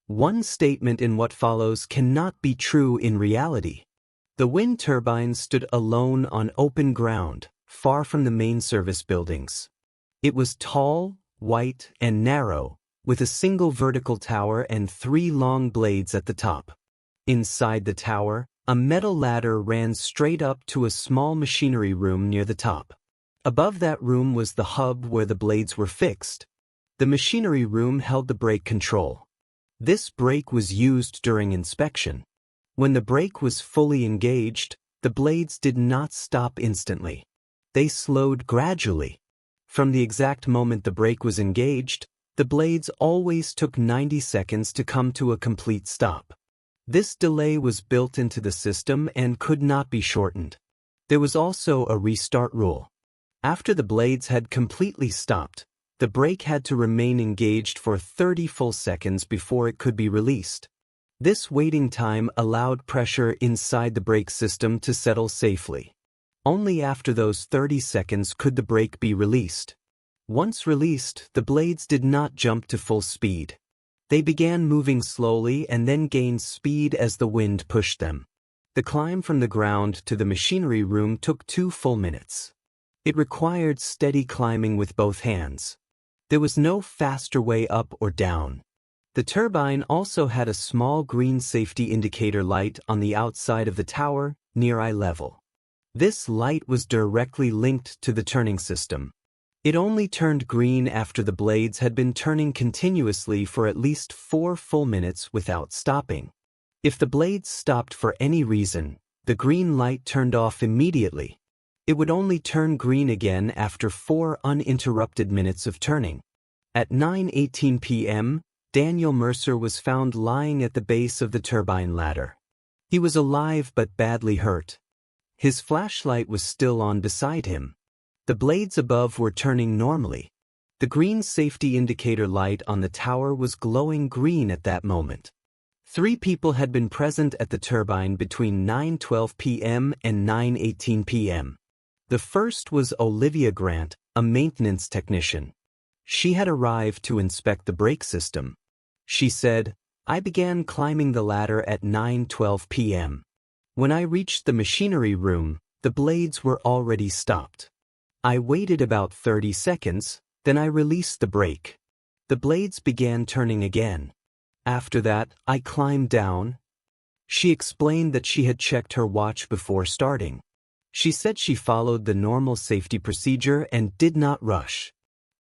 One statement in what follows cannot be true in reality. The wind turbine stood alone on open ground, far from the main service buildings. It was tall, white, and narrow, with a single vertical tower and 3 long blades at the top. Inside the tower, a metal ladder ran straight up to a small machinery room near the top. Above that room was the hub where the blades were fixed. The machinery room held the brake control. This brake was used during inspection. When the brake was fully engaged, the blades did not stop instantly. They slowed gradually. From the exact moment the brake was engaged, the blades always took 90 seconds to come to a complete stop. This delay was built into the system and could not be shortened. There was also a restart rule. After the blades had completely stopped, the brake had to remain engaged for 30 full seconds before it could be released. This waiting time allowed pressure inside the brake system to settle safely. Only after those 30 seconds could the brake be released. Once released, the blades did not jump to full speed. They began moving slowly and then gained speed as the wind pushed them. The climb from the ground to the machinery room took 2 full minutes. It required steady climbing with both hands. There was no faster way up or down. The turbine also had a small green safety indicator light on the outside of the tower, near eye level. This light was directly linked to the turning system. It only turned green after the blades had been turning continuously for at least 4 full minutes without stopping. If the blades stopped for any reason, the green light turned off immediately. It would only turn green again after 4 uninterrupted minutes of turning. At 9:18 p.m., Daniel Mercer was found lying at the base of the turbine ladder. He was alive but badly hurt. His flashlight was still on beside him. The blades above were turning normally. The green safety indicator light on the tower was glowing green at that moment. 3 people had been present at the turbine between 9:12 p.m. and 9:18 p.m. The first was Olivia Grant, a maintenance technician. She had arrived to inspect the brake system. She said, "I began climbing the ladder at 9:12 p.m. When I reached the machinery room, the blades were already stopped. I waited about 30 seconds, then I released the brake. The blades began turning again. After that, I climbed down." She explained that she had checked her watch before starting. She said she followed the normal safety procedure and did not rush.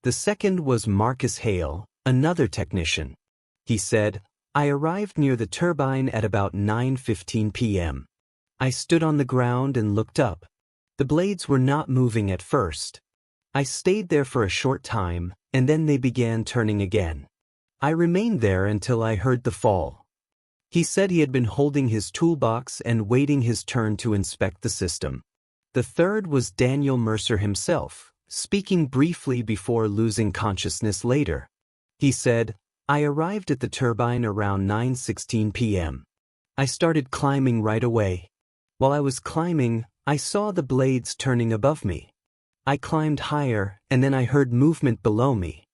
The second was Marcus Hale, another technician. He said, "I arrived near the turbine at about 9:15 p.m. I stood on the ground and looked up. The blades were not moving at first. I stayed there for a short time, and then they began turning again. I remained there until I heard the fall." He said he had been holding his toolbox and waiting his turn to inspect the system. The third was Daniel Mercer himself, speaking briefly before losing consciousness later. He said, "I arrived at the turbine around 9:16 p.m. I started climbing right away. While I was climbing, I saw the blades turning above me. I climbed higher, and then I heard movement below me.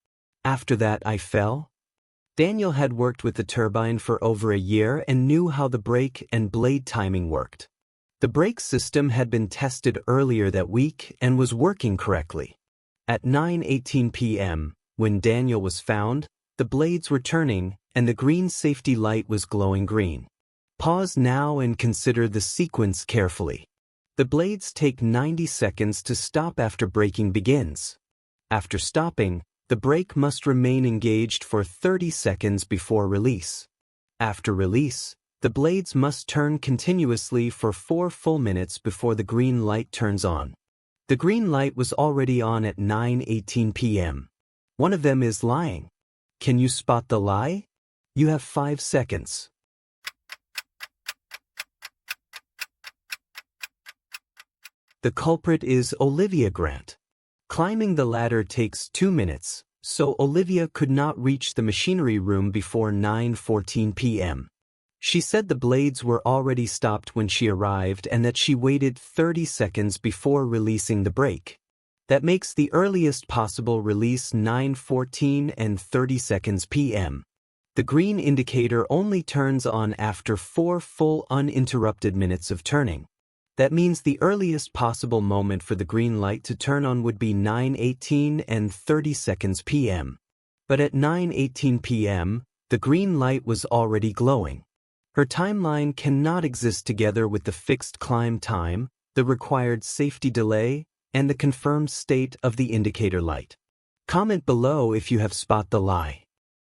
After that, I fell." Daniel had worked with the turbine for over a year and knew how the brake and blade timing worked. The brake system had been tested earlier that week and was working correctly. At 9:18 p.m., when Daniel was found, the blades were turning and the green safety light was glowing green. Pause now and consider the sequence carefully. The blades take 90 seconds to stop after braking begins. After stopping, the brake must remain engaged for 30 seconds before release. After release, the blades must turn continuously for 4 full minutes before the green light turns on. The green light was already on at 9:18 p.m. One of them is lying. Can you spot the lie? You have 5 seconds. The culprit is Olivia Grant. Climbing the ladder takes 2 minutes, so Olivia could not reach the machinery room before 9:14 p.m. She said the blades were already stopped when she arrived and that she waited 30 seconds before releasing the brake. That makes the earliest possible release 9:14 and 30 seconds p.m. The green indicator only turns on after 4 full uninterrupted minutes of turning. That means the earliest possible moment for the green light to turn on would be 9:18 and 30 seconds p.m. But at 9:18 p.m., the green light was already glowing. Her timeline cannot exist together with the fixed climb time, the required safety delay, and the confirmed state of the indicator light. Comment below if you have spot the lie.